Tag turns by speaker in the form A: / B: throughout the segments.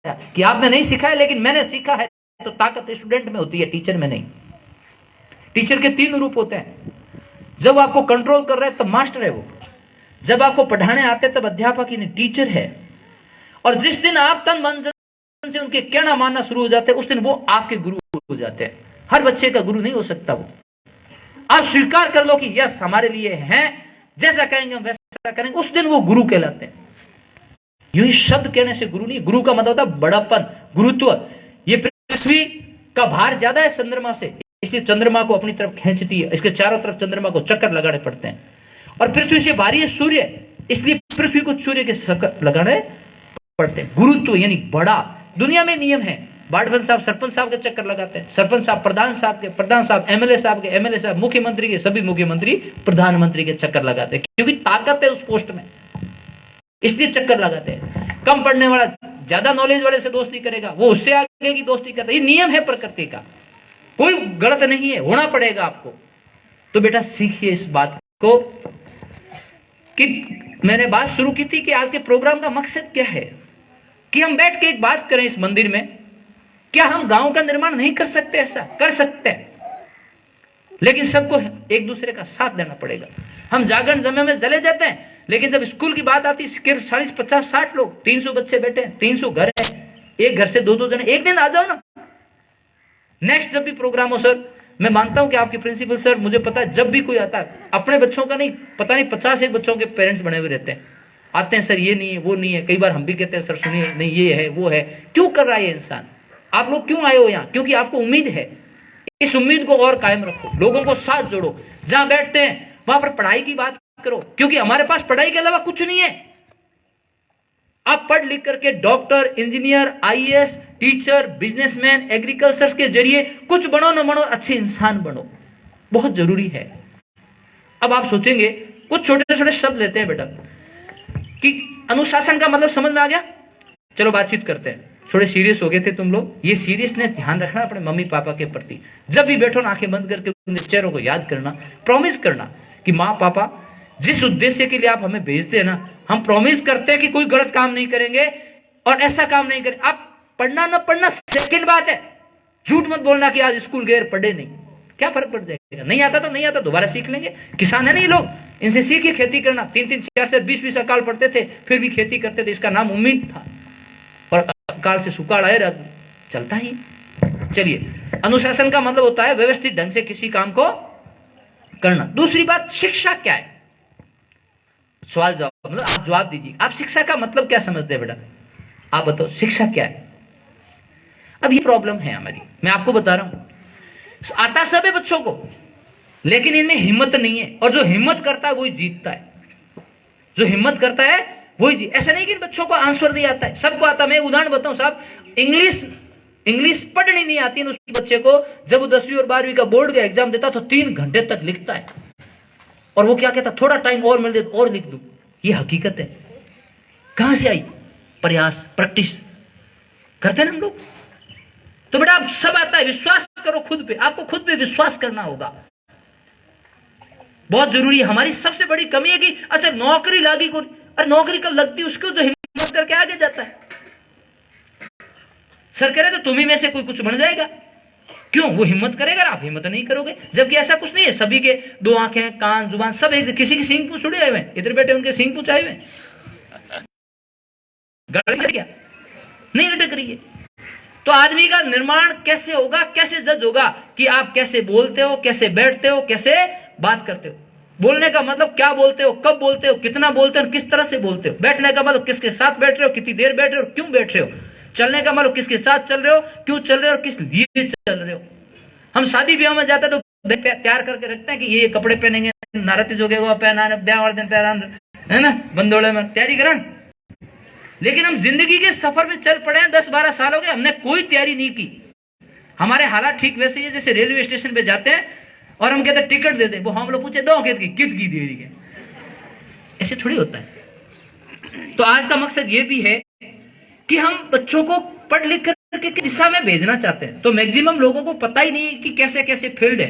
A: कि आपने नहीं सिखाया लेकिन मैंने सीखा है। तो ताकत स्टूडेंट में होती है, टीचर में नहीं। टीचर के 3 रूप होते हैं। जब आपको कंट्रोल कर रहे हैं तब मास्टर है वो, जब आपको पढ़ाने आते तब अध्यापक यानी टीचर है, और जिस दिन आप तन मन से उनके कहना मानना शुरू हो जाते हैं उस दिन वो आपके गुरु हो जाते हैं। हर बच्चे का गुरु नहीं हो सकता वो। आप स्वीकार कर लो कि यस हमारे लिए हैं, जैसा कहेंगे हम वैसा करेंगे, उस दिन वो गुरु कहलाते हैं। यूं ही शब्द कहने से गुरु नहीं। गुरु का मतलब होता है बड़प्पन, गुरुत्व। ये पृथ्वी का भार ज्यादा है चंद्रमा से, इसलिए चंद्रमा को अपनी तरफ खींचती है, इसके चारों तरफ चंद्रमा को चक्कर लगाने पड़ते हैं। और पृथ्वी से भारी है सूर्य, इसलिए पृथ्वी को सूर्य के चक्कर लगाने पड़ते हैं। गुरुत्व यानी बड़ा। दुनिया में नियम है, बाडभन साहब सरपंच साहब के चक्कर लगाते हैं, सरपंच साहब प्रधान साहब के, प्रधान साहब एमएलए साहब के, एमएलए साहब मुख्यमंत्री के, सभी मुख्यमंत्री प्रधानमंत्री के चक्कर लगाते हैं, क्योंकि ताकत है उस पोस्ट में, इसलिए चक्कर लगाते हैं। कम पढ़ने वाला ज्यादा नॉलेज वाले से दोस्ती करेगा, वो उससे आगे की दोस्ती करता है। ये नियम है प्रकृति का, कोई गलत नहीं है, होना पड़ेगा आपको। तो बेटा सीखिए इस बात को। कि मैंने बात शुरू की थी कि आज के प्रोग्राम का मकसद क्या है, कि हम बैठ के एक बात करें इस मंदिर में। क्या हम गांव का निर्माण नहीं कर सकते? ऐसा कर सकते हैं, लेकिन सबको एक दूसरे का साथ देना पड़ेगा। हम जागरण जमे में चले जाते हैं, लेकिन जब स्कूल की बात आती है, 40, 50, 60 लोग, 300 बच्चे बैठे हैं, 300 घर हैं, एक घर से 2-2 जने, एक दिन आ जाओ ना। नेक्स्ट जब भी प्रोग्राम हो सर, मैं मानता हूं कि आपके प्रिंसिपल सर, मुझे पता है जब भी कोई आता है अपने बच्चों का नहीं, पता नहीं 50 बच्चों के पेरेंट्स बने हुए रहते हैं, आते हैं सर ये नहीं है वो नहीं है। कई बार हम भी कहते हैं सर सुनिए नहीं ये है वो है। क्यों कर रहा है ये इंसान? आप लोग क्यों आए हो यहाँ? क्योंकि आपको उम्मीद है। इस उम्मीद को और कायम रखो, लोगों को साथ जोड़ो। जहां बैठते हैं वहां पर पढ़ाई की बात करो, क्योंकि हमारे पास पढ़ाई के अलावा कुछ नहीं है। आप पढ़ लिख करके doctor, engineer, IAS, teacher, businessman, agriculture के जरिए कुछ बनो न बनो, अच्छे इंसान बनो, बहुत जरूरी है। अब आप सोचेंगे, कुछ छोटे छोटे शब्द लेते हैं बेटा, कि अनुशासन का मतलब समझ में आ गया? चलो बातचीत करते हैं। थोड़े सीरियस हो गए थे तुम लोग, ये सीरियसनेस ध्यान रखना अपने मम्मी पापा के प्रति। जब भी बैठो ना, आंखें बंद करके उनके चेहरों को याद करना, प्रॉमिस करना कि माँ पापा जिस उद्देश्य के लिए आप हमें भेजते हैं ना, हम प्रॉमिस करते हैं कि कोई गलत काम नहीं करेंगे और ऐसा काम नहीं करेंगे। आप पढ़ना ना पढ़ना सेकंड बात है, झूठ मत बोलना कि आज स्कूल गए पढ़े नहीं, क्या फर्क पड़ जाएगा? नहीं आता तो नहीं आता, दोबारा सीख लेंगे। किसान है ना ये लोग, इनसे सीखिए खेती करना। 3-3, 4 20 अकाल पढ़ते थे, फिर भी खेती करते थे, इसका नाम उम्मीद था। और अकाल से सुकाल आए, चलता ही। चलिए, अनुशासन का मतलब होता है व्यवस्थित ढंग से किसी काम को करना। दूसरी बात, शिक्षा क्या है? सवाल जवाब, मतलब आप जवाब दीजिए, आप शिक्षा का मतलब क्या समझते हैं बेटा? आप बताओ शिक्षा क्या है? अब ये प्रॉब्लम है हमारी, मैं आपको बता रहा हूं। आता सब है बच्चों को, लेकिन इनमें हिम्मत नहीं है, और जो हिम्मत करता है वही जीतता है। जो हिम्मत करता है वही जीत। ऐसा नहीं कि बच्चों को आंसर नहीं आता है, सबको आता। मैं उदाहरण बताऊं साहब, इंग्लिश पढ़नी नहीं आती उस बच्चे को, जब वो 10वीं और 12वीं का बोर्ड का एग्जाम देता तो 3 घंटे तक लिखता है, और वो क्या कहता, थोड़ा टाइम और मिल दे और लिख दूं। ये हकीकत है। कहां से आई? प्रयास, प्रैक्टिस करते ना हम लोग। तो बेटा आप सब आता है, विश्वास करो खुद पे, आपको खुद पे विश्वास करना होगा, बहुत जरूरी है। हमारी सबसे बड़ी कमी है कि अच्छा नौकरी लगी को, अरे नौकरी कब लगती है उसको जो हिम्मत करके आगे जाता है। सर कह रहे तो तुम्ही में से कोई कुछ बन जाएगा, क्यों? वो हिम्मत करेगा, आप हिम्मत नहीं करोगे। जबकि ऐसा कुछ नहीं है, सभी के 2 आंखें, कान, जुबान सब एक, किसी की सींग पूछ उड़े आए हुए, इधर बैठे उनके सींग पूछ आए हुए, गाड़ी क्या नहीं लटक रही है। तो आदमी का निर्माण कैसे होगा, कैसे जज होगा कि आप कैसे बोलते हो, कैसे बैठते हो, कैसे बात करते हो। बोलने का मतलब क्या बोलते हो, कब बोलते हो, कितना बोलते हो, किस तरह से बोलते हो। बैठने का मतलब किसके साथ बैठ रहे हो, कितनी देर बैठ रहे हो, क्यों बैठ रहे हो। चलने का मतलब किसके साथ चल रहे हो, क्यों चल रहे हो, और किस लिए चल रहे हो। हम शादी ब्याह में जाते तो तैयार करके रखते हैं कि ये कपड़े पहनेंगे, नारती जो पहना, ब्याह वाले दिन पहना, है ना, बंदोड़े में तैयारी करें। लेकिन हम जिंदगी के सफर में चल पड़े हैं, 10-12 साल हो गए, हमने कोई तैयारी नहीं की। हमारे हालात ठीक वैसे ही है जैसे रेलवे स्टेशन पे जाते हैं और हम कहते हैं टिकट दे दें, वो हम लोग पूछे 2 कित की देरी है। ऐसे थोड़ी होता है। तो आज का मकसद ये भी है कि हम बच्चों को पढ़ लिख करके किस दिशा में भेजना चाहते हैं। तो मैक्सिमम लोगों को पता ही नहीं कि कैसे कैसे फील्ड है।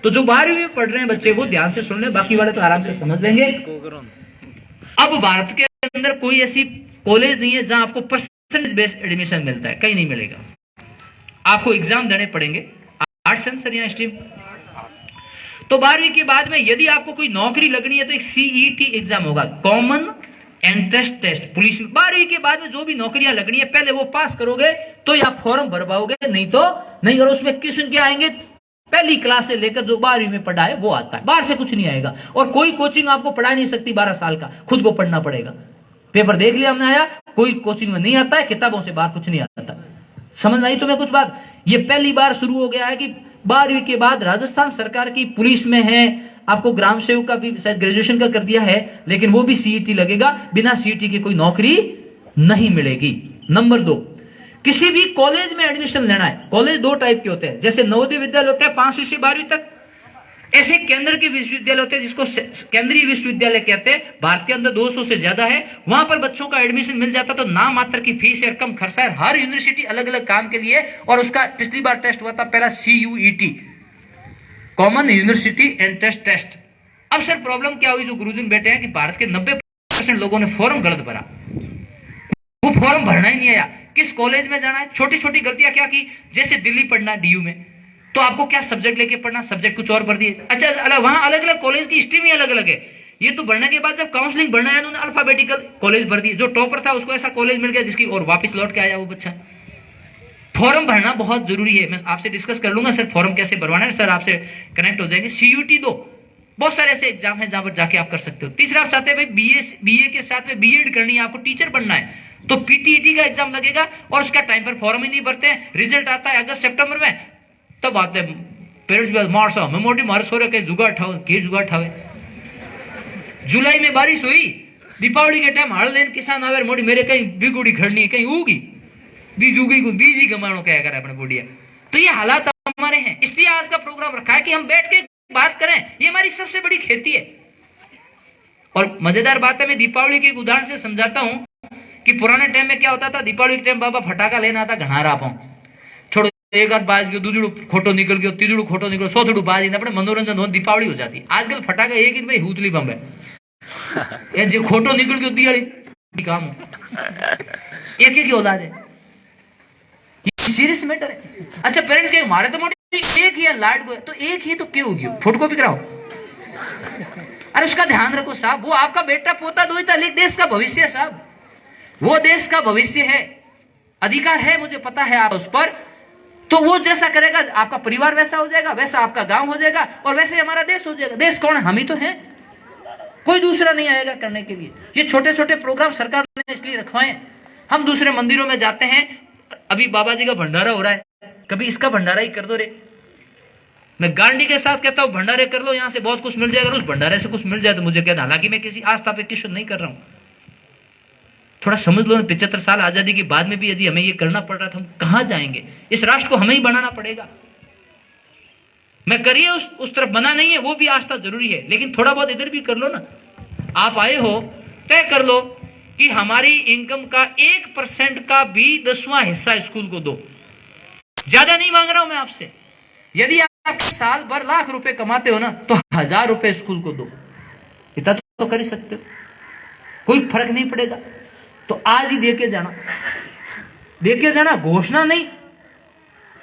A: तो जो 12वीं में पढ़ रहे हैं बच्चे वो ध्यान से सुन ले, बाकी वाले तो आराम से समझ लेंगे। अब भारत के अंदर कोई ऐसी कॉलेज नहीं है जहां आपको परसेंटेज बेस्ड एडमिशन मिलता है, कहीं नहीं मिलेगा। आपको एग्जाम देने पड़ेंगे। आर्ट्स सेंसर या स्ट्रीम। तो 12वीं के बाद में यदि आपको कोई नौकरी लगनी है तो एक सीईटी एग्जाम होगा, कॉमन एंट्रेंस टेस्ट। पुलिस में 12वीं के बाद में जो भी नौकरियां लगनी है पहले वो पास करोगे तो या फॉर्म भर पाओगे, नहीं तो नहीं। और उसमें क्वेश्चन क्या आएंगे, पहली क्लास से लेकर जो 12वीं में पढ़ा है वो आता है, बाहर से कुछ नहीं आएगा। और कोई कोचिंग आपको पढ़ा नहीं सकती 12 साल का, खुद को पढ़ना पड़ेगा। पेपर देख लिया हमने, आया, कोई कोचिंग में नहीं आता है, किताबों से बाहर कुछ नहीं आता। समझ में आई तुम्हें कुछ बात? ये पहली बार शुरू हो गया है कि 12वीं के बाद राजस्थान सरकार की पुलिस में है, आपको ग्राम सेवक का भी शायद ग्रेजुएशन का कर दिया है, लेकिन वो भी सीईटी लगेगा, बिना सीईटी की कोई नौकरी नहीं मिलेगी। नंबर 2, किसी भी कॉलेज में एडमिशन लेना है। कॉलेज 2 टाइप के होते हैं, जैसे नवोदय विद्यालय होता है 5वीं से 12वीं तक, ऐसे केंद्र के विश्वविद्यालय होते हैं जिसको केंद्रीय विश्वविद्यालय कहते हैं। भारत के अंदर 200 से ज्यादा है, वहां पर बच्चों का एडमिशन मिल जाता तो नाम मात्र की फीस है, कम खर्चा है। हर यूनिवर्सिटी अलग अलग काम के लिए, और उसका पिछली बार टेस्ट हुआ था पहला CUET, common university entrance test. अब सर प्रॉब्लम क्या हुई, जो गुरुजन बैठे हैं कि भारत के 90% लोगों ने फॉर्म गलत भरा, वो फॉर्म भरना ही नहीं आया। किस कॉलेज में जाना है, छोटी छोटी गलतियां क्या की, जैसे दिल्ली पढ़ना DU में, तो आपको क्या सब्जेक्ट लेके पढ़ना, सब्जेक्ट कुछ और भर दिए। अच्छा, वहां अलग अलग कॉलेज की स्ट्रीम ही अलग अलग है। ये तो भरने के बाद जब काउंसलिंग भरना है तो उन्होंने अल्फाबेटिकल कॉलेज भर दिए। जो टॉपर था उसको ऐसा कॉलेज मिल गया जिसकी, और वापस लौट के आया वो बच्चा। फॉर्म भरना बहुत जरूरी है, मैं आपसे डिस्कस कर लूंगा सर फॉर्म कैसे भरवाना है, सर आपसे कनेक्ट हो जाएंगे। CUT 2, बहुत सारे ऐसे एग्जाम है जहां पर जाके आप कर सकते हो। तीसरा, आप चाहते हैं भाई BA के साथ में B.Ed करनी है, आपको टीचर बनना है, तो PTET का एग्जाम लगेगा, और उसका टाइम पर फॉर्म ही नहीं भरते हैं। रिजल्ट आता है अगस्त सितंबर में, तब आते हैं पेरेंट्स मार्स मैं मोटी मार्स हो रहे कहीं जुगाड़ ठावे। जुलाई में बारिश हुई, दीपावली के टाइम हड़ लेन किसान आवे मोटी मेरे कहीं बिगुड़ी खड़नी कहीं होगी, बीज उगी को बीज ही गमानो क्या करे अपने बुढ़िया। तो ये हालात हमारे हैं, इसलिए आज का प्रोग्राम रखा है कि हम बैठ के बात करें। ये हमारी सबसे बड़ी खेती है। और मजेदार बात है, मैं दीपावली के एक उदाहरण से समझाता हूं कि पुराने टाइम में क्या होता था। दीपावली के टाइम बाबा फटाका लेना आता, घनारा पाऊं छोड़ो, एक आध बाज गयो, दूजड़ू खोटो निकल गयो, तीजड़ू खोटो निकल, सौथड़ू बाज अपने मनोरंजन हो, दीपावली हो जाती। आजकल फटाका एक ही भाई हुतली बम है, जो खोटो निकल गयो दिवाली काम एक ही औलाद है, सीरियस मैटर है। अच्छा, पेरेंट्स के हमारे तो मोटी एक ही है, लाइट को तो एक ही, तो क्यों होगी फोटोकॉपी कराओ। अरे उसका ध्यान रखो साहब, वो आपका बेटा पोता दोहिता लेकिन देश का भविष्य है साहब, वो देश का भविष्य है। अधिकार है, मुझे पता है आप उस पर, तो वो जैसा करेगा आपका परिवार वैसा हो जाएगा, वैसा आपका गांव हो जाएगा, और वैसे हमारा देश हो जाएगा। देश कौन है, हम ही तो हैं, कोई दूसरा नहीं आएगा करने के लिए। ये छोटे छोटे प्रोग्राम सरकार ने इसलिए रखवाए। हम दूसरे मंदिरों में जाते हैं, अभी बाबा जी का भंडारा हो रहा है, कभी इसका भंडारा ही कर दो रे। मैं गांडी के साथ कहता हूं भंडारे कर लो, यहां से बहुत कुछ मिल जाएगा, उस भंडारे से कुछ मिल जाए तो मुझे कहना। हालांकि मैं किसी आस्था पे क्वेश्चन नहीं कर रहा हूं, थोड़ा समझ लो, 75 साल आजादी के बाद में भी यदि हमें ये करना पड़ रहा था, हम कहां जाएंगे? इस राष्ट्र को हमें ही बनाना पड़ेगा। मैं करिए उस तरफ बना नहीं है, वो भी आस्था जरूरी है, लेकिन थोड़ा बहुत इधर भी कर लो ना। आप आए हो, तय कर लो कि हमारी इनकम का 1% का भी 10वां हिस्सा स्कूल को दो। ज्यादा नहीं मांग रहा हूं मैं आपसे। यदि आप साल भर लाख रुपए कमाते हो ना, तो 1000 रुपए स्कूल को दो। इतना तो कर ही सकते हो, कोई फर्क नहीं पड़ेगा। तो आज ही देके जाना, घोषणा नहीं।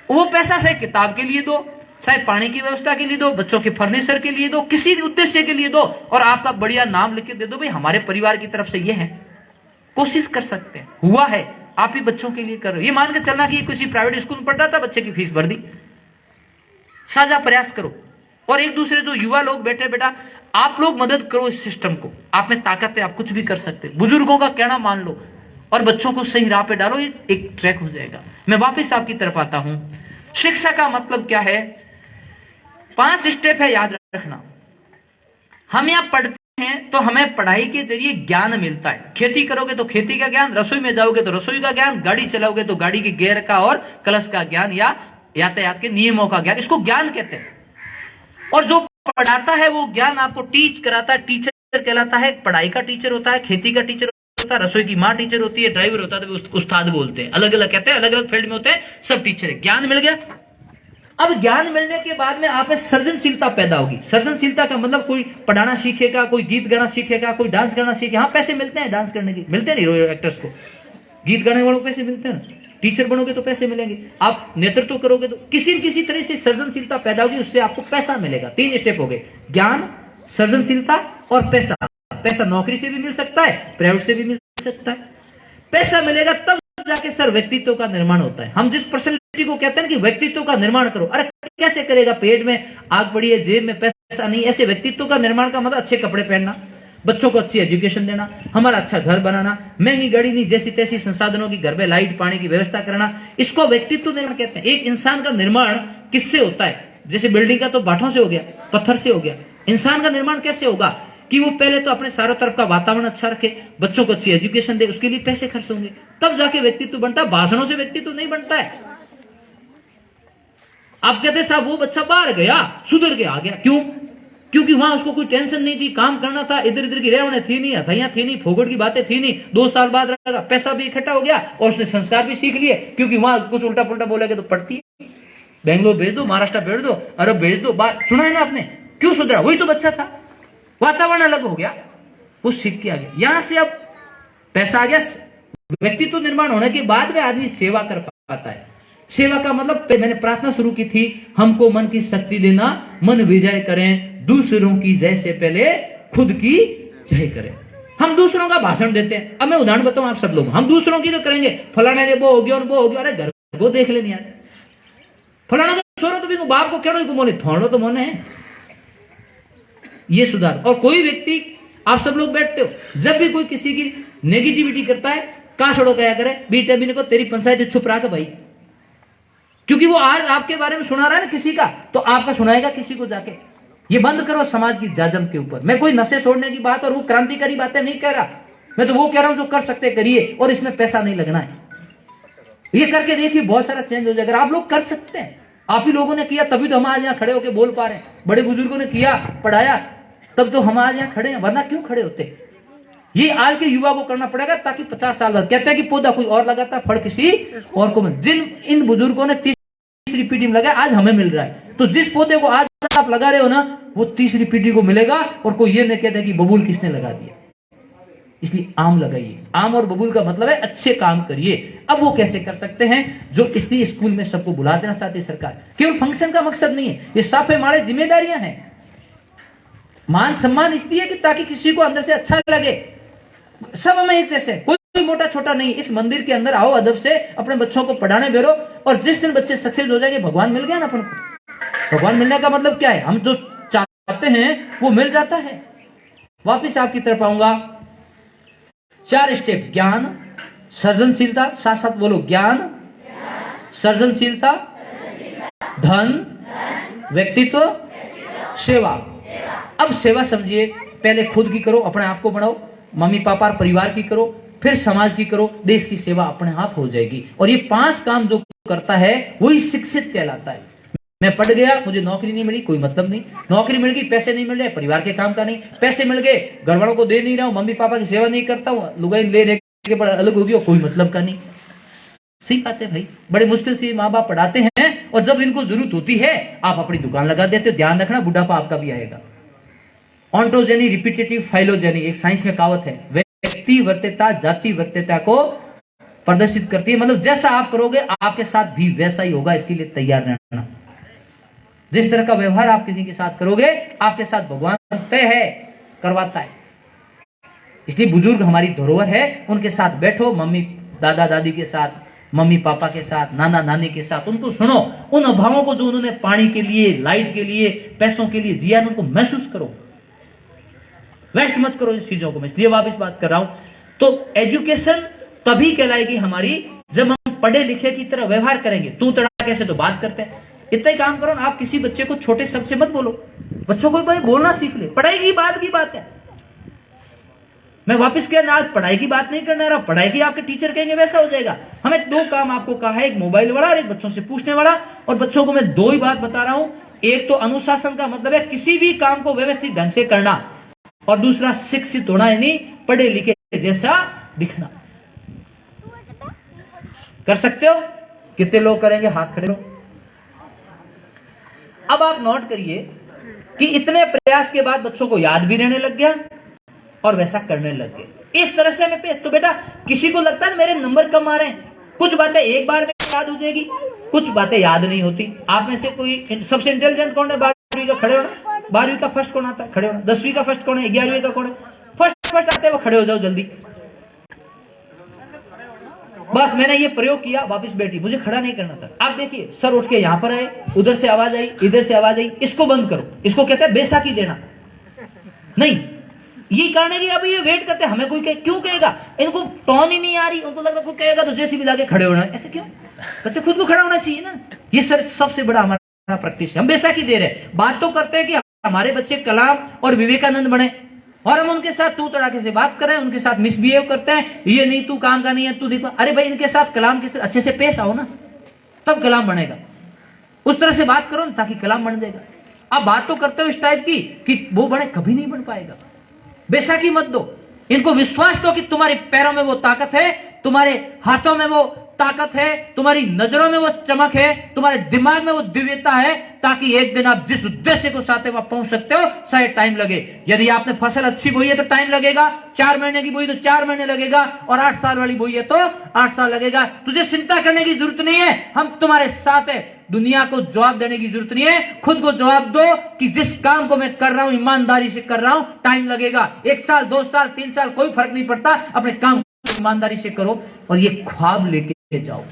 A: वो पैसा चाहे किताब के लिए दो, चाहे पानी की व्यवस्था के लिए दो, बच्चों के फर्नीचर के लिए दो, किसी उद्देश्य के लिए दो, और आपका बढ़िया नाम लिख के दे दो, भाई हमारे परिवार की तरफ से ये है। कोशिश कर सकते हैं, हुआ है, आप ही बच्चों के लिए कर रहे हो। ये मान के चलना कि किसी प्राइवेट स्कूल में पढ़ रहा था, बच्चे की फीस भर दी। साझा प्रयास करो, और एक दूसरे जो युवा लोग बैठे, बेटा आप लोग मदद करो इस सिस्टम को, आप में ताकत है, आप कुछ भी कर सकते हैं। बुजुर्गों का कहना मान लो और बच्चों को सही राह पे डालो, एक ट्रैक हो जाएगा। मैं वापस आपकी तरफ आता हूं। शिक्षा का मतलब क्या है? 5 स्टेप है, याद रखना। हम यहां पढ़ते हैं तो हमें पढ़ाई के जरिए ज्ञान मिलता है। खेती करोगे तो खेती का ज्ञान, रसोई में जाओगे तो रसोई का ज्ञान, गाड़ी चलाओगे तो गाड़ी के गियर का और क्लच का ज्ञान, या यातायात के नियमों का ज्ञान, इसको ज्ञान कहते हैं। और जो पढ़ाता है वो ज्ञान आपको टीच कराता है, टीचर कहलाता है। पढ़ाई का टीचर होता है, खेती का टीचर होता है, रसोई की माँ टीचर होती है, ड्राइवर होता है तो उस्ताद बोलते हैं। अलग अलग कहते हैं, अलग अलग फील्ड में होते हैं, सब टीचर है। ज्ञान मिल गया। अब ज्ञान मिलने के बाद में आप में सृजनशीलता पैदा होगी। सृजनशीलता का मतलब कोई पढ़ाना सीखेगा, कोई गीत गाना सीखेगा, कोई डांस करना सीखेगा। हाँ, पैसे मिलते हैं डांस करने के, मिलते नहीं एक्टर्स को, गीत गाने वालों को पैसे मिलते हैं ना, टीचर बनोगे तो पैसे मिलेंगे, आप नेतृत्व करोगे तो किसी न किसी तरह से सृजनशीलता पैदा होगी, उससे आपको पैसा मिलेगा। 3 स्टेप हो गए, ज्ञान, सृजनशीलता और पैसा। पैसा नौकरी से भी मिल सकता है, प्राइवेट से भी मिल सकता है। पैसा मिलेगा तब जाके सर व्यक्तित्व का निर्माण होता है। हम जिस पर्सनैलिटी को कहते हैं कि व्यक्तित्व का निर्माण करो, अरे कैसे करेगा, पेट में आग पड़ी है, जेब में पैसा नहीं। ऐसे व्यक्तित्व का निर्माण का मतलब अच्छे कपड़े पहनना, बच्चों को अच्छी एजुकेशन देना, हमारा अच्छा घर बनाना, महंगी गाड़ी नहीं, जैसी तैसी संसाधनों की घर में लाइट पानी की व्यवस्था करना, इसको व्यक्तित्व निर्माण कहते हैं। एक इंसान का निर्माण किससे होता है? जैसे बिल्डिंग का तो बांठों से हो गया, पत्थर से हो गया। इंसान का निर्माण कैसे होगा कि वो पहले तो अपने चारों तरफ का वातावरण अच्छा रखे, बच्चों को अच्छी एजुकेशन दे, उसके लिए पैसे खर्च होंगे, तब जाके व्यक्तित्व बनता है। भाषणों से व्यक्तित्व नहीं बनता है। आप कहते साहब वो बच्चा बाहर गया, सुधर के आ गया, क्यों? क्योंकि वहां उसको कोई टेंशन नहीं थी, काम करना था, इधर इधर की रेवड़े थी नहीं, हथैयां थी नहीं, फोगट की बातें थी नहीं। 2 साल बाद रहेगा, पैसा भी इकट्ठा हो गया और उसने संस्कार भी सीख लिए, क्योंकि वहां कुछ उल्टा पुल्टा बोलेगा तो पड़ती है। बेंगलोर भेज दो, महाराष्ट्र भेज दो, अरब भेज दो, बात सुना है ना आपने? क्यों सुधरा? वही तो बच्चा था, वातावरण अलग हो गया, वो सीख के आ गया। यहां से अब पैसा आ गया, व्यक्तित्व निर्माण होने के बाद में आदमी सेवा कर पाता है। सेवा का मतलब मैंने प्रार्थना शुरू की थी, हमको मन की शक्ति देना, मन विजय करें, दूसरों की जय से पहले खुद की जय करें। हम दूसरों का भाषण देते हैं। अब मैं उदाहरण बताऊं आप सब लोग, हम दूसरों की तो करेंगे, फलाने के वो हो गया और वो हो गया, अरे घर को देख लेनी यार, फलाना का छोरो तो भी बाप को क्यों मोने, थोड़ो तो मोने है, ये सुधार। और कोई व्यक्ति, आप सब लोग बैठते हो, जब भी कोई किसी की नेगेटिविटी करता है, कहां छोड़ो क्या करे, बीटे भी को तेरी पंचायत छुप रहा भाई, क्योंकि वो आज आपके बारे में सुना रहा है ना किसी का, तो आपका सुनाएगा किसी को जाके। ये बंद करो समाज की जाजम के ऊपर। मैं कोई नशे छोड़ने की बात और वो क्रांतिकारी बातें नहीं कह रहा, मैं तो वो कह रहा हूं जो कर सकते करिए, और इसमें पैसा नहीं लगना है। ये करके देखिए बहुत सारा चेंज हो जाएगा। आप लोग कर सकते हैं, आप ही लोगों ने किया तभी तो हम आज यहाँ खड़े होकर बोल पा रहे हैं। बड़े बुजुर्गों ने किया, पढ़ाया, तब तो हम आज यहाँ खड़े हैं, वरना क्यों खड़े होते? ये आज के युवा को करना पड़ेगा, ताकि 50 साल बाद कहते हैं कि पौधा कोई और लगाता, फल किसी और को मिल। जिन इन बुजुर्गों ने तीसरी पीढ़ी में लगाया, आज हमें मिल रहा है। तो जिस पौधे को आज आप लगा रहे हो ना, वो तीसरी पीढ़ी को मिलेगा, और कोई ये नहीं कहता कि बबूल किसने लगा दिया। इसलिए आम लगाइए। आम और बबूल का मतलब है अच्छे काम करिए। अब वो कैसे कर सकते हैं? जो इसलिए स्कूल में सबको बुला देना चाहती है सरकार। केवल फंक्शन का मकसद नहीं है, ये साफे माड़े जिम्मेदारियां हैं। मान सम्मान इसलिए कि ताकि किसी को अंदर से अच्छा लगे। सब हमें एक जैसे, कोई मोटा छोटा नहीं। इस मंदिर के अंदर आओ, अदब से अपने बच्चों को पढ़ाने बेरो, और जिस दिन बच्चे सक्सेस हो जाएंगे, भगवान मिल गया ना अपन को। भगवान मिलने का मतलब क्या है? हम जो चाहते हैं वो मिल जाता है। वापिस आपकी तरफ आऊंगा। 4 स्टेप, ज्ञान, सृजनशीलता, साथ साथ बोलो, ज्ञान, सृजनशीलता, धन, व्यक्तित्व, सेवा। अब सेवा समझिए, पहले खुद की करो, अपने आप को बढ़ाओ, मम्मी पापा और परिवार की करो, फिर समाज की करो, देश की सेवा अपने आप हो जाएगी। और ये 5 काम जो करता है वही शिक्षित कहलाता है। मैं पढ़ गया, मुझे नौकरी नहीं मिली, कोई मतलब नहीं। नौकरी मिल गई, पैसे नहीं मिल रहे, परिवार के काम का नहीं। पैसे मिल गए, घर वालों को दे नहीं रहा हूं, मम्मी पापा की सेवा नहीं करता हूं, लुगाई ले रहे के अलग हो गई, कोई मतलब का नहीं। सही बात है भाई, बड़े मुश्किल से माँ बाप पढ़ाते हैं, और जब इनको जरूरत होती है आप अपनी दुकान लगा देते हो। ध्यान रखना, बुढ़ापा आपका भी आएगा। ऑन्टोजेनी, रिपीटेटिव, फाइलोजेनी, एक साइंस में कहावत है, व्यक्ति वर्त्यता जाति वर्त्यता को प्रदर्शित करती है। मतलब जैसा आप करोगे आपके साथ भी वैसा ही होगा, इसके लिए तैयार रहना। जिस तरह का व्यवहार आप किसी के साथ करोगे, आपके साथ भगवान तय है, करवाता है। इसलिए बुजुर्ग हमारी धरोहर है, उनके साथ बैठो, मम्मी दादा दादी के साथ, मम्मी पापा के साथ, नाना नानी के साथ, उनको सुनो। उन अभावों को जो उन्होंने पानी के लिए, लाइट के लिए, पैसों के लिए जिया, उनको महसूस करो। वेस्ट मत करो इन चीजों को। मैं इसलिए वापस बात कर रहा हूं। तो एजुकेशन तभी कहलाएगी हमारी जब हम पढ़े लिखे की तरह व्यवहार करेंगे। तू तड़ा कैसे तो बात करते हैं, इतना ही काम करो ना। आप किसी बच्चे को छोटे शब्द से मत बोलो, बच्चों को भाई बोलना सीख ले। पढ़ाई की बात है। मैं वापस कहना, आज पढ़ाई की बात नहीं करना रहा, पढ़ाई की आपके टीचर कहेंगे वैसा हो जाएगा। हमें 2 काम आपको कहा है, एक मोबाइल वाला और एक बच्चों से पूछने वाला। और बच्चों को मैं 2 ही बात बता रहा हूं। एक तो अनुशासन का मतलब है किसी भी काम को व्यवस्थित ढंग से करना, और दूसरा शिक्षित होना, यानी पढ़े लिखे जैसा दिखना। कर सकते हो? कितने लोग करेंगे? हाथ खड़े करो। अब आप नोट करिए कि इतने प्रयास के बाद बच्चों को याद भी रहने लग गया और वैसा करने लग गए। इस तरह से हमें पेश। तो बेटा किसी को लगता है मेरे नंबर कम आ रहे हैं, कुछ बातें एक बार में याद हो जाएगी, कुछ बातें याद नहीं होती। आप में से कोई सबसे इंटेलिजेंट कौन है 12वीं का? खड़े होना। 12वीं का फर्स्ट कौन आता है? खड़े होना। 10वीं का फर्स्ट कौन है? 11वीं का कौन है? फर्स्ट आते हैं वो खड़े हो जाओ जल्दी। बस मैंने ये प्रयोग किया, वापस बैठी, मुझे खड़ा नहीं करना था। आप देखिए सर उठ के यहां पर आए, उधर से आवाज आई, इधर से आवाज आई, इसको बंद करो। इसको कहते हैं बैसाखी देना। नहीं, ये करने की अभी ये वेट करते हमें कोई क्यों कहेगा, इनको टोन ही नहीं आ रही, उनको लगता कोई कहेगा तो जैसे भी लाके खड़े होना। ऐसे क्यों? बच्चे खुद को खड़ा होना चाहिए ना। ये सर सबसे बड़ा हमारा प्रैक्टिस है। हम बैसाखी दे रहे हैं, बात तो करते हैं कि हमारे बच्चे कलाम और विवेकानंद बने, और हम उनके साथ तू तड़ाके से बात कर रहे हैं, उनके साथ मिसबिहेव करते हैं। ये नहीं तू काम का नहीं है, तू देखो। अरे भाई इनके साथ कलाम के अच्छे से पेश आओ ना, तब कलाम बनेगा। उस तरह से बात करो ना ताकि कलाम बन जाएगा। आप बात तो करते हो इस टाइप की कि वो बने, कभी नहीं बन पाएगा। बैसाखी मत दो, इनको विश्वास दो कि तुम्हारे पैरों में वो ताकत है, तुम्हारे हाथों में वो ताकत है, तुम्हारी नजरों में वो चमक है, तुम्हारे दिमाग में वो दिव्यता है, ताकि एक दिन आप जिस उद्देश्य को चाहते हो पहुंच सकते हो, शायद टाइम लगे। यदि आपने फसल अच्छी बोई है तो टाइम लगेगा, 4 महीने की बोई तो 4 महीने लगेगा, और 8 साल वाली बोई है तो 8 साल लगेगा। तुझे चिंता करने की जरूरत नहीं है, हम तुम्हारे साथ है। दुनिया को जवाब देने की जरूरत नहीं है, खुद को जवाब दो कि जिस काम को मैं कर रहा हूं ईमानदारी से कर रहा हूं, टाइम लगेगा, 1 साल 2 साल 3 साल कोई फर्क नहीं पड़ता। अपने काम ईमानदारी से करो और ये ख्वाब लेके जाओ।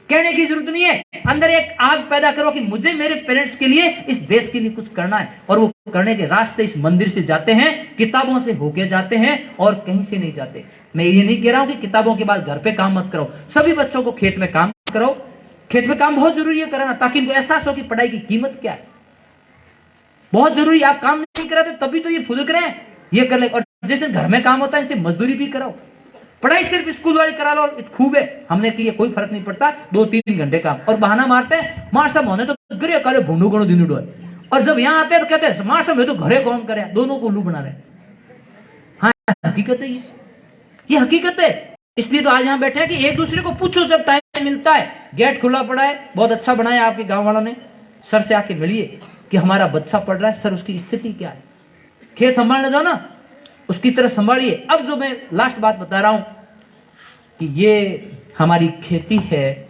A: कहने की जरूरत नहीं है, अंदर एक आग पैदा करो कि मुझे मेरे पेरेंट्स के लिए, इस देश के लिए कुछ करना है। और वो करने के रास्ते इस मंदिर से जाते हैं, किताबों से होके जाते हैं, और कहीं से नहीं जाते। मैं ये नहीं कह रहा हूं कि किताबों के बाद घर पे काम मत करो, सभी बच्चों को खेत में काम करो। खेत में काम बहुत जरूरी है कराना, ताकि इनको एहसास हो कि पढ़ाई की कीमत क्या है। बहुत जरूरी। आप काम नहीं कराते तभी तो ये फुदक रहे हैं, ये कर ले। और जिस दिन घर में काम होता है इसे मजदूरी भी कराओ। पढ़ाई सिर्फ स्कूल वाली करा लो खूब है, हमने की कोई फर्क नहीं पड़ता, 2-3 घंटे काम। और बहाना मारते हैं मार सब होने तो गिरे करे भूडू गणो दिन उड़ो, और जब यहां आते हैं तो कहते हैं मार सब तो घरे कौन करे, दोनों को उल्लू बना रहे। हाँ हकीकत है, ये हकीकत है। इसलिए तो आज यहां बैठे हैं कि एक दूसरे को पूछो जब टाइम मिलता है। गेट खुला पड़ा है, बहुत अच्छा बनाया आपके गांव वालों ने, सर से आके मिलिए कि हमारा बच्चा पढ़ रहा है, सर उसकी स्थिति क्या है। खेत संभालने जाओ ना, उसकी तरह संभालिए। अब जो मैं लास्ट बात बता रहा हूं कि ये हमारी खेती है,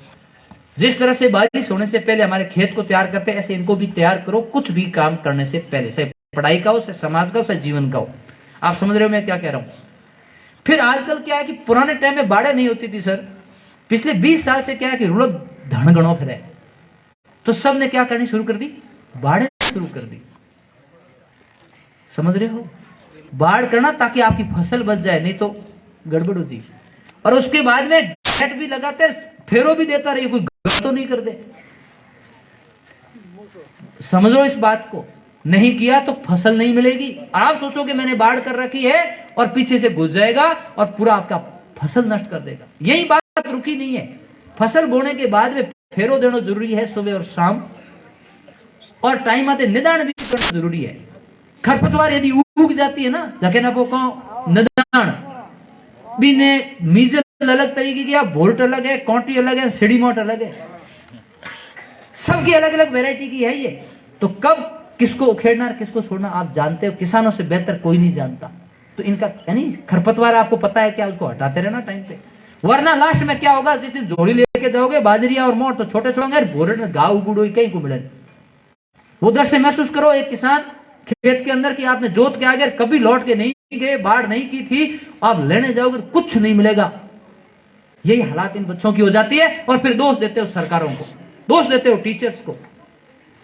A: जिस तरह से बारिश होने से पहले हमारे खेत को तैयार करते हैं, ऐसे इनको भी तैयार करो कुछ भी काम करने से पहले, चाहे पढ़ाई का हो, चाहे समाज का हो, चाहे जीवन का हो। आप समझ रहे हो मैं क्या कह रहा हूं। फिर आजकल क्या है कि पुराने टाइम में बाढ़ें नहीं होती थी सर, पिछले 20 साल से क्या है कि रुड़क धन गणों फिर है, तो सब ने क्या करनी शुरू कर दी, बाढ़ें शुरू कर दी। समझ रहे हो, बाढ़ करना ताकि आपकी फसल बच जाए, नहीं तो गड़बड़ होती। और उसके बाद में गेट भी लगाते, फेरो भी देता रही, कोई गलत तो नहीं कर दे। समझो इस बात को, नहीं किया तो फसल नहीं मिलेगी। आप सोचोगे मैंने बाढ़ कर रखी है और पीछे से घुस जाएगा और पूरा आपका फसल नष्ट कर देगा। यही बात रुकी नहीं है। फसल बोने के बाद में फेरो देना जरूरी है, सुबह और शाम, और टाइम आते निदान भी करना जरूरी है। खरपतवार यदि उग जाती है ना, जके ना पोको निदान भी ने मीजल अलग तरीके की, बोल्ट अलग है, कॉन्टी अलग है, सीढ़ी मोट अलग है, सबकी अलग अलग वैरायटी की है ये। तो कब किसको उखेड़ना और किसको छोड़ना आप जानते हो, किसानों से बेहतर कोई नहीं जानता। तो इनका यानी खरपतवार आपको पता है क्या, उसको हटाते रहना टाइम पे, वरना लास्ट में क्या होगा, जिस दिन जोड़ी लेके जाओगे बाजरिया और मोट तो छोटे छोटे बोरे गाँव उगुड़ो कहीं को मिले। वो दर से महसूस करो एक किसान खेत के अंदर कि आपने जोत के आगे कभी लौट के नहीं गए, बाढ़ नहीं की थी, आप लेने जाओगे तो कुछ नहीं मिलेगा। यही हालात इन बच्चों की हो जाती है। और फिर दोष देते हो सरकारों को, दोष देते हो टीचर्स को।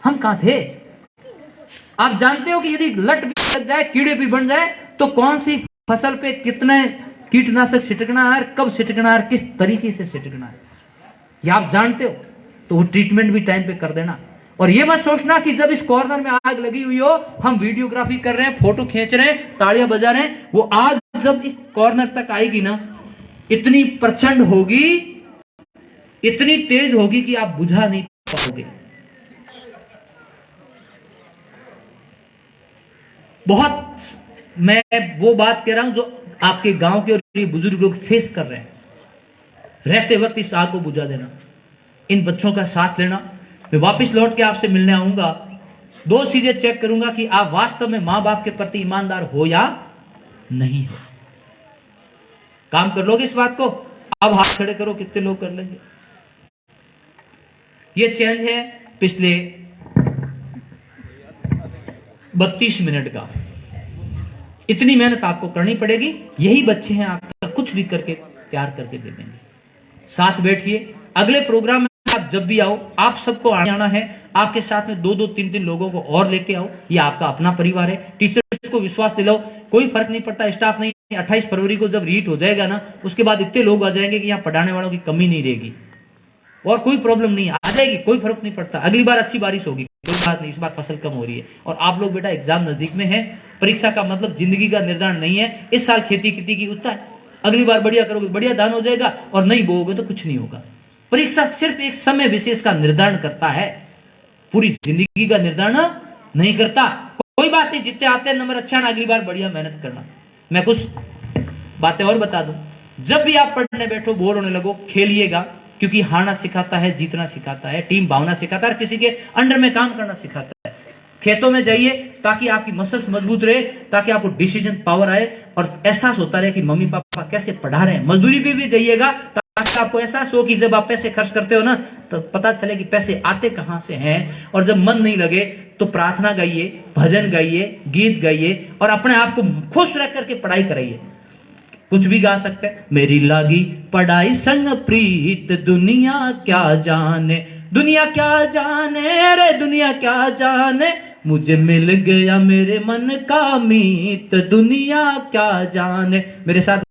A: हम कहां थे। आप जानते हो कि यदि लट भी लग जाए, कीड़े भी बन जाए, तो कौन सी फसल पे कितने कीटनाशक छिटकना है, कब छिटकना है, किस तरीके से छिटकना है, ये आप जानते हो। तो वो ट्रीटमेंट भी टाइम पे कर देना। और ये मत सोचना कि जब इस कॉर्नर में आग लगी हुई हो, हम वीडियोग्राफी कर रहे हैं, फोटो खींच रहे हैं, तालियां बजा रहे हैं, वो आग जब इस कॉर्नर तक आएगी ना, इतनी प्रचंड होगी, इतनी तेज होगी कि आप बुझा नहीं पाओगे। बहुत मैं वो बात कह रहा हूं जो आपके गांव के और बुजुर्ग लोग फेस कर रहे हैं। रहते वक्त इस आग को बुझा देना, इन बच्चों का साथ लेना। मैं वापस लौट के आपसे मिलने आऊंगा, 2 चीजें चेक करूंगा कि आप वास्तव में मां बाप के प्रति ईमानदार हो या नहीं हो। काम कर लोगे इस बात को? अब हाथ खड़े करो, कितने लोग कर लेंगे? ये चेंज है पिछले 32 मिनट का। इतनी मेहनत आपको करनी पड़ेगी। यही बच्चे हैं आपका कुछ भी करके तैयार करके दे देंगे। साथ बैठिए। अगले प्रोग्राम में आप जब भी आओ, आप सबको आना है। आपके साथ में 2-2, 3-3 लोगों को और लेके आओ। ये आपका अपना परिवार है। टीचर्स को विश्वास दिलाओ, कोई फर्क नहीं पड़ता। स्टाफ नहीं, 28 फरवरी को जब रीट हो जाएगा ना, उसके बाद इतने लोग आ जाएंगे कि यहाँ पढ़ाने वालों की कमी नहीं रहेगी और कोई प्रॉब्लम नहीं आ जाएगी। कोई फर्क नहीं पड़ता। अगली बार अच्छी बारिश होगी, कोई बात नहीं, इस बार फसल कम हो रही है। और आप लोग बेटा एग्जाम नजदीक में है। परीक्षा का मतलब जिंदगी का निर्धारण नहीं है। इस साल खेती की उतना है, अगली बार बढ़िया करोगे बढ़िया धान हो जाएगा, और नहीं बोओगे तो कुछ नहीं होगा। परीक्षा सिर्फ एक समय विशेष का निर्धारण करता है, पूरी जिंदगी का निर्धारण नहीं करता। कोई बात नहीं, जितने आते हैं नंबर अच्छा ना, अगली बार बढ़िया मेहनत करना। मैं कुछ बातें और बता दूं। जब भी आप पढ़ने बैठो, बोर होने लगो, खेलिएगा, क्योंकि हारना सिखाता है, जीतना सिखाता है, टीम भावना सिखाता है, और किसी के अंडर में काम करना सिखाता है। खेतों में जाइए ताकि आपकी मसल्स मजबूत रहे, ताकि आपको डिसीजन पावर आए और एहसास होता रहे कि मम्मी पापा कैसे पढ़ा रहे हैं। मजदूरी पे भी जाइएगा ताकि आपको एहसास हो कि जब आप पैसे खर्च करते हो ना, तो पता चले कि पैसे आते कहां से हैं। और जब मन नहीं लगे तो प्रार्थना गाइए, भजन गाइए, गीत गाइए, और अपने आप को खुश रख करके पढ़ाई कराइए। कुछ भी गा सकते हैं। मेरी लागी पढ़ाई संग प्रीत, दुनिया क्या जाने, दुनिया क्या जाने रे, दुनिया क्या जाने, मुझे मिल गया मेरे मन का मीत, दुनिया क्या जाने। मेरे साथ,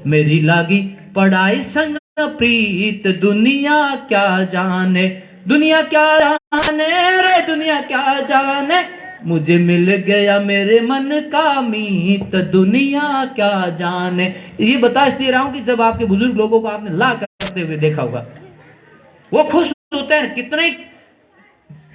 A: मेरी लागी पढ़ाई संग प्रीत, दुनिया क्या जाने, दुनिया क्या जाने रे, दुनिया क्या जाने, मुझे मिल गया मेरे मन का मीत, दुनिया क्या जाने। ये बता इसलिए रहा हूं कि जब आपके बुजुर्ग लोगों को आपने ला करते हुए देखा होगा, वो खुश होते हैं। कितने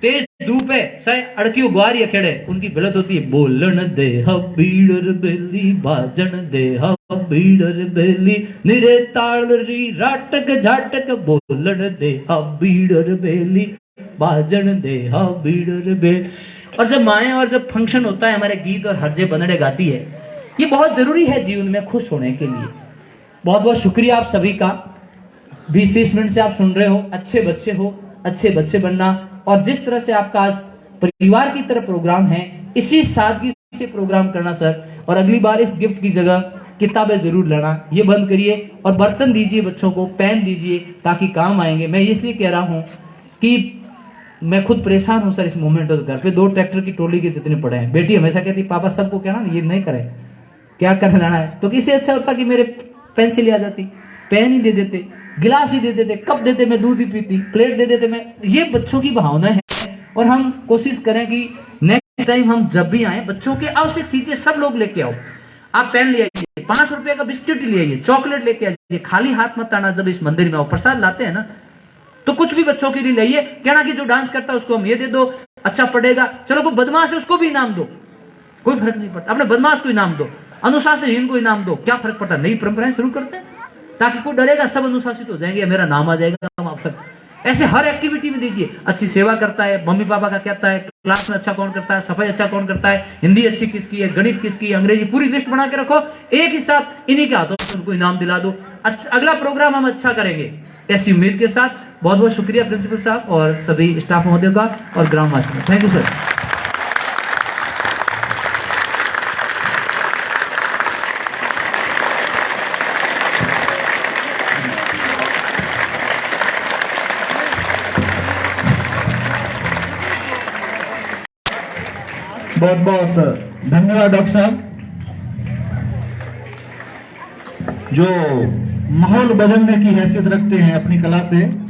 A: तेज धूप है, सही अड़कियों ग्वार या खेड़े, उनकी बिलत होती है। बोलन दे बीड़र बेली, बाजन दे बीड़र बेली, निरे ताड़री राटक झाटक, बोलन दे बीड़र बेली, बाजन दे बीड़र बेली। और जब माए और जब फंक्शन होता है, हमारे गीत और हर्जे बनड़े गाती है, ये बहुत जरूरी है जीवन में खुश होने के लिए। बहुत बहुत शुक्रिया आप सभी का। 20-30 मिनट से आप सुन रहे हो। अच्छे बच्चे हो, अच्छे बच्चे बनना। और जिस तरह से आपका आज परिवार की तरह प्रोग्राम है, इसी सादगी से प्रोग्राम करना सर। और अगली बार इस गिफ्ट की जगह किताबें जरूर लाना, ये बंद करिए। और बर्तन दीजिए बच्चों को, पेन दीजिए, ताकि काम आएंगे। मैं इसलिए कह रहा हूं कि मैं खुद परेशान हूं सर इस मोमेंट। घर पे 2 ट्रैक्टर की टोली के जितने पड़े हैं। बेटी हमेशा कहती पापा सबको कहना ये नहीं करें, क्या करने जाना है। तो किससे अच्छा होता कि मेरे पेंसिल आ जाती, पेन ही दे देते, गिलास ही दे देते, कप देते, मैं दूध ही पीती, प्लेट दे देते। मैं, ये बच्चों की भावना है। और हम कोशिश करें कि नेक्स्ट टाइम हम जब भी आए, बच्चों के आवश्यक चीजें सब लोग लेके आओ। आप पेन ले आइए, 5 रुपए का बिस्किट ले आइए, चॉकलेट लेके आइए। खाली हाथ मत आना। जब इस मंदिर में आओ, प्रसाद लाते हैं ना, तो कुछ भी बच्चों के लिए लाइए। कहना कि जो डांस करता है उसको हम ये दे दो, अच्छा पढ़ेगा। चलो कोई बदमाश है उसको भी इनाम दो, कोई फर्क नहीं पड़ता। अपने बदमाश को इनाम दो, अनुशासनहीन को इनाम दो, क्या फर्क पड़ता। नई परंपराएं शुरू करते हैं ताकि कोई डरेगा, सब अनुशासित हो जाएंगे, मेरा नाम आ जाएगा। ऐसे हर एक्टिविटी में दीजिए। अच्छी सेवा करता है, मम्मी पापा का कहता है, क्लास में अच्छा कौन करता है, सफाई अच्छा कौन करता है, हिंदी अच्छी किसकी है, गणित किसकी है, अंग्रेजी, पूरी लिस्ट बना के रखो। एक ही साथ इन्हीं के हाथों में उनको इनाम दिला दो। अगला प्रोग्राम हम अच्छा करेंगे, ऐसी उम्मीद के साथ। बहुत बहुत शुक्रिया प्रिंसिपल साहब और सभी स्टाफ महोदय का और ग्राम मास्टर। Thank you sir.
B: बहुत बहुत धन्यवाद डॉक्टर साहब, जो माहौल बदलने की हैसियत रखते हैं अपनी कला से।